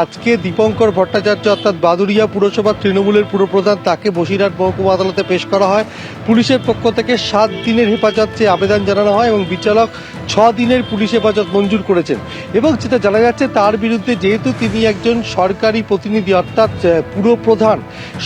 আজকে দীপঙ্কর ভট্টাচার্য অর্থাৎ বাদুড়িয়া পুরসভার তৃণমূলের পুরপ্রধান তাকে বসিরহাট মহকুমা আদালতে পেশ করা হয়। পুলিশের পক্ষ থেকে 7 দিনের হেফাজত চেয়ে আবেদন জানানো হয় এবং বিচারক 6 দিনের পুলিশ হেফাজত মঞ্জুর করেছেন। এবং যেটা জানা যাচ্ছে তার বিরুদ্ধে যেহেতু তিনি একজন সরকারি প্রতিনিধি অর্থাৎ পুরপ্রধান,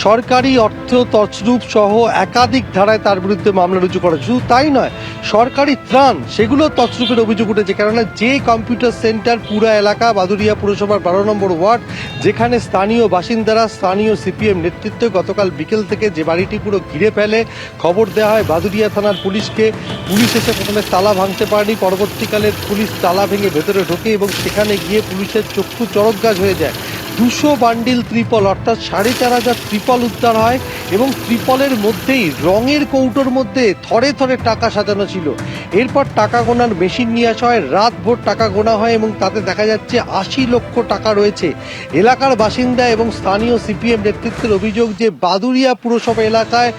সরকারি অর্থ তছরূপ সহ একাধিক ধারায় তার বিরুদ্ধে মামলা রুজু করা। শুধু তাই নয়, সরকারি ত্রাণ সেগুলো তছরূপের অভিযোগ উঠেছে। কেননা যে কম্পিউটার সেন্টার পুরা এলাকা বাদুড়িয়া পুরসভার 12 নম্বর ওয়ার্ড, যেখানে স্থানীয় বাসিন্দারা স্থানীয় সিপিএম নেতৃত্ব গতকাল বিকেল থেকে যে বাড়িটি পুরো ঘিরে ফেলে, খবর দেওয়া হয় বাদুড়িয়া থানার পুলিশকে। পুলিশ এসে প্রথমে তালা ভাঙতে পারেনি, পরবর্তীকালে পুলিশ তালা ভেঙে ভেতরে ঢোকে এবং সেখানে গিয়ে পুলিশের চক্ষু চরকগাছ হয়ে যায়। 200 বান্ডিল ত্রিপল অর্থাৎ 4500 ত্রিপল উদ্ধার হয় এবং ত্রিপলের মধ্যেই রঙের কৌটোর মধ্যে থরে থরে টাকা সাজানো ছিল। এরপর টাকা গোনার মেশিন নিয়ে আসা হয়, রাতভর টাকা গোনা হয় এবং তাতে দেখা যাচ্ছে 80 লক্ষ টাকা রয়েছে। এলাকার বাসিন্দা এবং স্থানীয় সিপিএম নেতৃত্বের অভিযোগ যে বাদুড়িয়া পুরসভা এলাকায়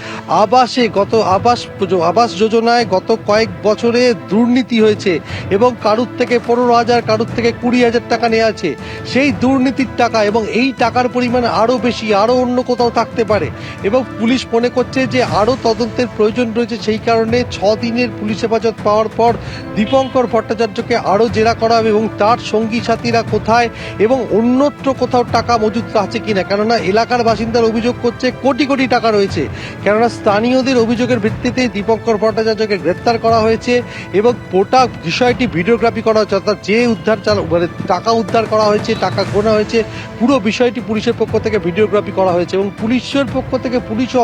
আবাস যোজনায় গত কয়েক বছরে দুর্নীতি হয়েছে এবং কারুর থেকে 15,000 কারুর থেকে 20,000 টাকা নেওয়া আছে। সেই দুর্নীতির টাকা এবং এই টাকার পরিমাণ আরও বেশি, আরও অন্য কোথাও থাকতে পারে এবং পুলিশ মনে করছে যে আরও তদন্তের প্রয়োজন রয়েছে। সেই কারণে 6 দিনের পুলিশ হেফাজত পাওয়ার পর দীপঙ্কর ভট্টাচার্যকে আরও জেরা করা হবে এবং তার সঙ্গী সাথীরা কোথায় এবং অন্যত্র কোথাও টাকা মজুদ আছে কিনা। কেননা এলাকার বাসিন্দার অভিযোগ করছে কোটি কোটি টাকা রয়েছে। কেননা স্থানীয়দের অভিযোগের ভিত্তিতে দীপঙ্কর ভট্টাচার্যকে গ্রেপ্তার করা হয়েছে এবং গোটা বিষয়টি ভিডিওগ্রাফি করা হচ্ছে। অর্থাৎ যে টাকা উদ্ধার করা হয়েছে, টাকা গোনা হয়েছে, পুরো বিষয়টি পুলিশের পক্ষ থেকে ভিডিওগ্রাফি করা হয়েছে এবং পুলিশের পক্ষ থেকে পুলিশও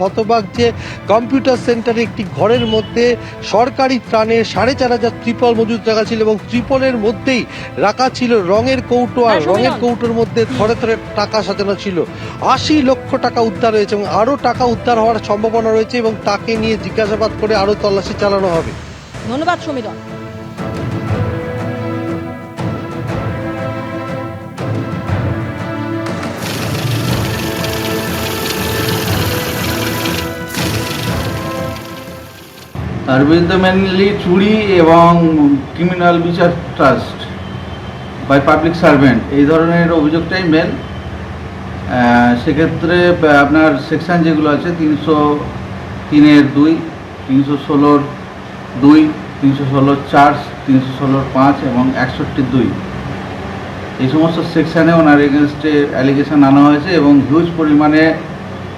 হতবাক যে কম্পিউটার সেন্টারে একটি ঘরের মধ্যে সরকারি ত্রাণে 4,500 ত্রিপল মজুদ রাখা ছিল এবং ত্রিপলের মধ্যেই রাখা ছিল রঙের কৌটো, আর রঙের কৌটোর মধ্যে থরে থরে টাকা সাজানো ছিল। 80 লক্ষ টাকা উদ্ধার হয়েছে এবং আরও টাকা উদ্ধার হওয়ার সম্ভাবনা রয়েছে এবং তাকে নিয়ে জিজ্ঞাসাবাদ করে আরও তল্লাশি চালানো হবে। ধন্যবাদ সমীরণ। তার বিরুদ্ধে মেনলি চুরি এবং ক্রিমিনাল বিচার ট্রাস্ট বাই পাবলিক সার্ভেন্ট এই ধরনের অভিযোগটাই মেন। সেক্ষেত্রে আপনার সেকশন যেগুলো আছে 303(2), 316(2), 316(4), 316(5) এবং 61(2) এই সমস্ত সেকশানে ওনার এগেনস্টে অ্যালিগেশন আনা হয়েছে এবং হিউজ পরিমাণে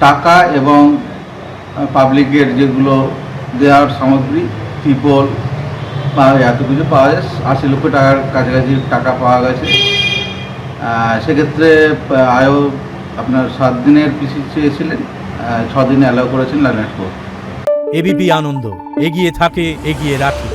টাকা এবং পাবলিকের যেগুলো দেওয়ার সামগ্রী, ত্রিপল বা এত কিছু পাওয়া যায়। 80 লক্ষ টাকার কাছাকাছি টাকা পাওয়া গেছে। সেক্ষেত্রে আপনার 7 দিনের পিসি চেয়েছিলেন, 6 দিনে অ্যালাউ করেছেন লাইনাট কোর্ট। এবিপি আনন্দ, এগিয়ে থাকে, এগিয়ে রাখে।